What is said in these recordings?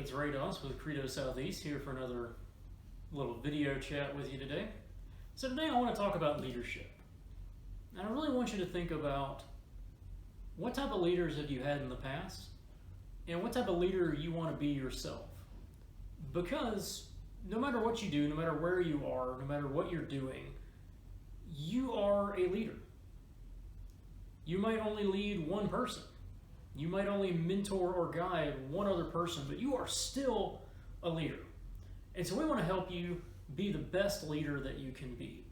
it's Ray Doss with Credo Southeast here for another little video chat with you today. So today I want to talk about leadership. And I really want you to think about what type of leaders have you had in the past and what type of leader you want to be yourself. Because no matter what you do, no matter where you are, no matter what you're doing, you are a leader. You might only lead one person. You might only mentor or guide one other person, but you are still a leader. And so we want to help you be the best leader that you can be,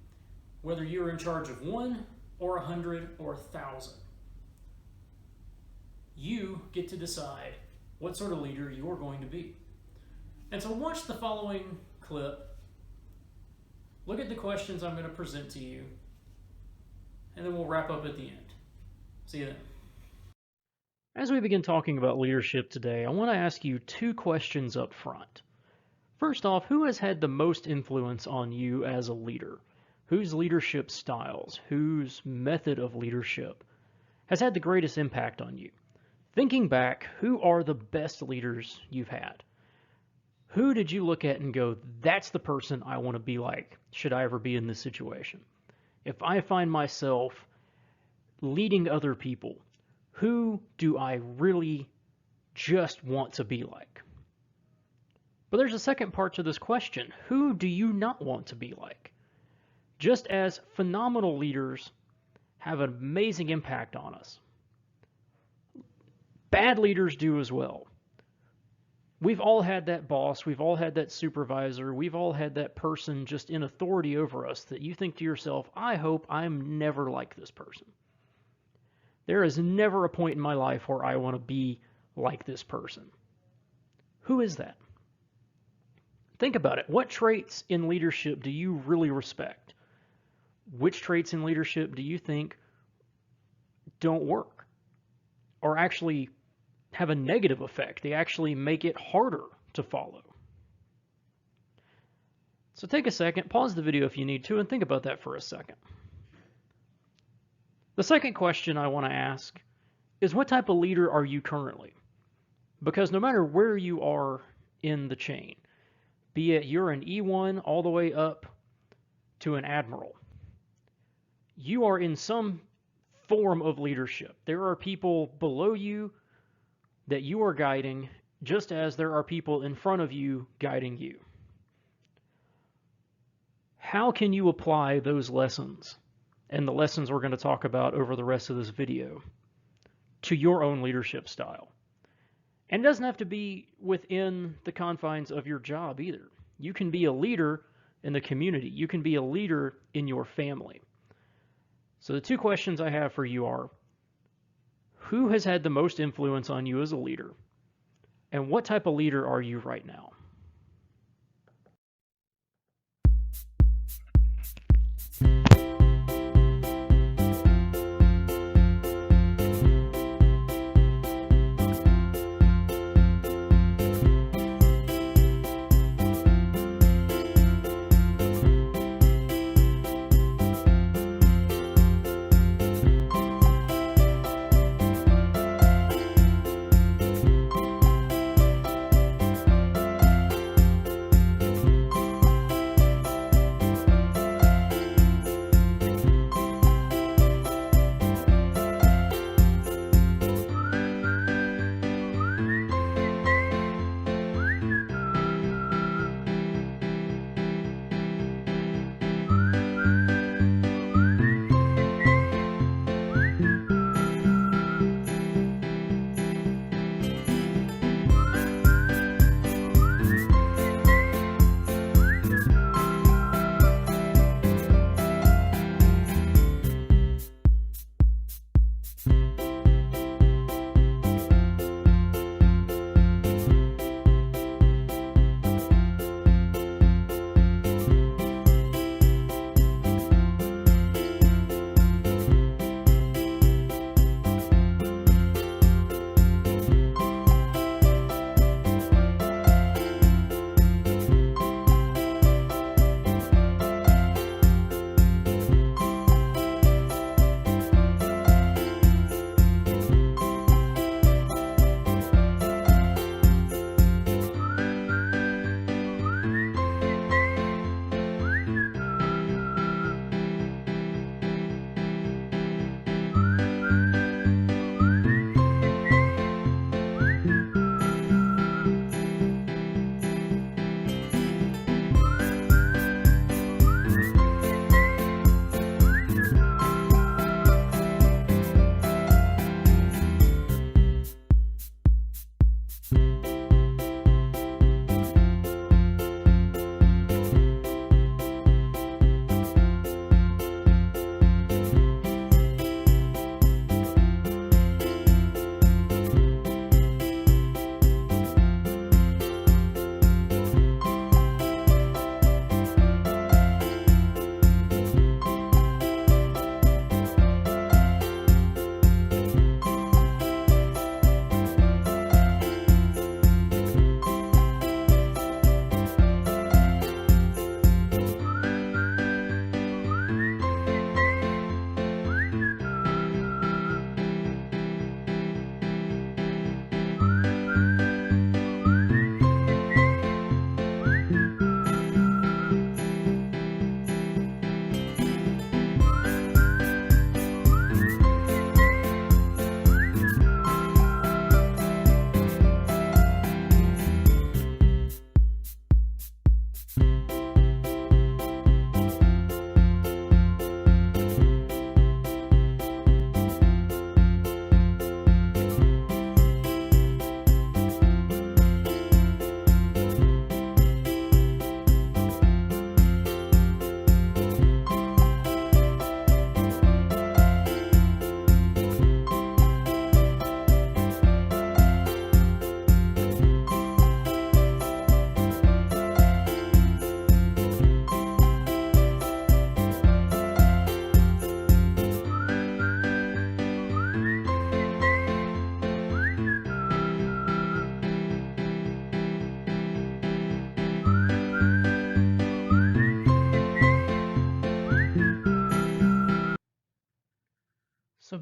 whether you're in charge of 1 or 100 or 1,000. You get to decide what sort of leader you're going to be. And so watch the following clip, look at the questions I'm going to present to you, and then we'll wrap up at the end. See you then. As we begin talking about leadership today, I want to ask you 2 questions up front. First off, who has had the most influence on you as a leader? Whose leadership styles, whose method of leadership has had the greatest impact on you? Thinking back, who are the best leaders you've had? Who did you look at and go, that's the person I want to be like, should I ever be in this situation? If I find myself leading other people, who do I really just want to be like? But there's a second part to this question. Who do you not want to be like? Just as phenomenal leaders have an amazing impact on us, bad leaders do as well. We've all had that boss, we've all had that supervisor, we've all had that person just in authority over us that you think to yourself, I hope I'm never like this person. There is never a point in my life where I want to be like this person. Who is that? Think about it. What traits in leadership do you really respect? Which traits in leadership do you think don't work or actually have a negative effect? They actually make it harder to follow. So take a second, pause the video if you need to, and think about that for a second. The second question I want to ask is, what type of leader are you currently? Because no matter where you are in the chain, be it you're an E1 all the way up to an admiral, you are in some form of leadership. There are people below you that you are guiding, just as there are people in front of you guiding you. How can you apply those lessons and the lessons we're going to talk about over the rest of this video to your own leadership style? And it doesn't have to be within the confines of your job either. You can be a leader in the community. You can be a leader in your family. So the 2 questions I have for you are, who has had the most influence on you as a leader? And what type of leader are you right now?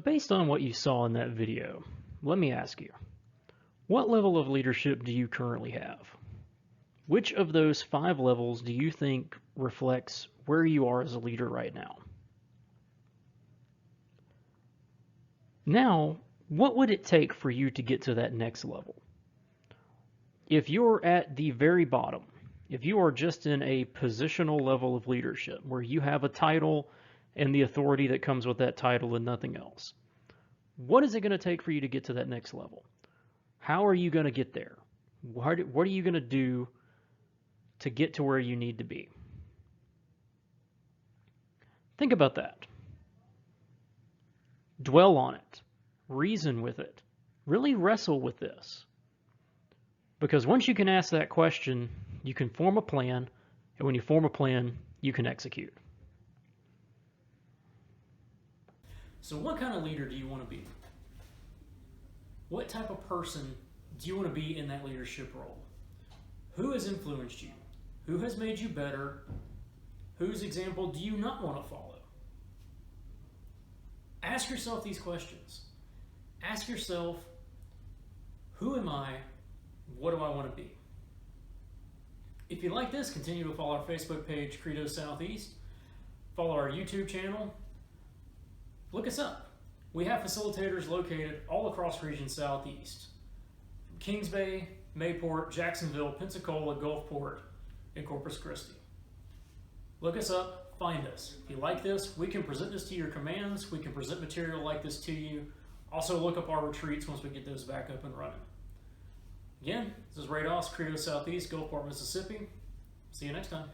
based on what you saw in that video, let me ask you, what level of leadership do you currently have? Which of those 5 levels do you think reflects where you are as a leader right now? Now, what would it take for you to get to that next level? If you're at the very bottom, if you are just in a positional level of leadership where you have a title and the authority that comes with that title and nothing else, what is it going to take for you to get to that next level? How are you going to get there? What are you going to do to get to where you need to be? Think about that. Dwell on it. Reason with it. Really wrestle with this. Because once you can ask that question, you can form a plan, and when you form a plan, you can execute. So what kind of leader do you want to be? What type of person do you want to be in that leadership role? Who has influenced you? Who has made you better? Whose example do you not want to follow? Ask yourself these questions. Ask yourself, who am I? What do I want to be? If you like this, continue to follow our Facebook page, Credo Southeast. Follow our YouTube channel. Look us up. We have facilitators located all across Region Southeast. From Kings Bay, Mayport, Jacksonville, Pensacola, Gulfport, and Corpus Christi. Look us up, find us. If you like this, we can present this to your commands. We can present material like this to you. Also look up our retreats once we get those back up and running. Again, this is Ray Doss, Credo Southeast, Gulfport, Mississippi. See you next time.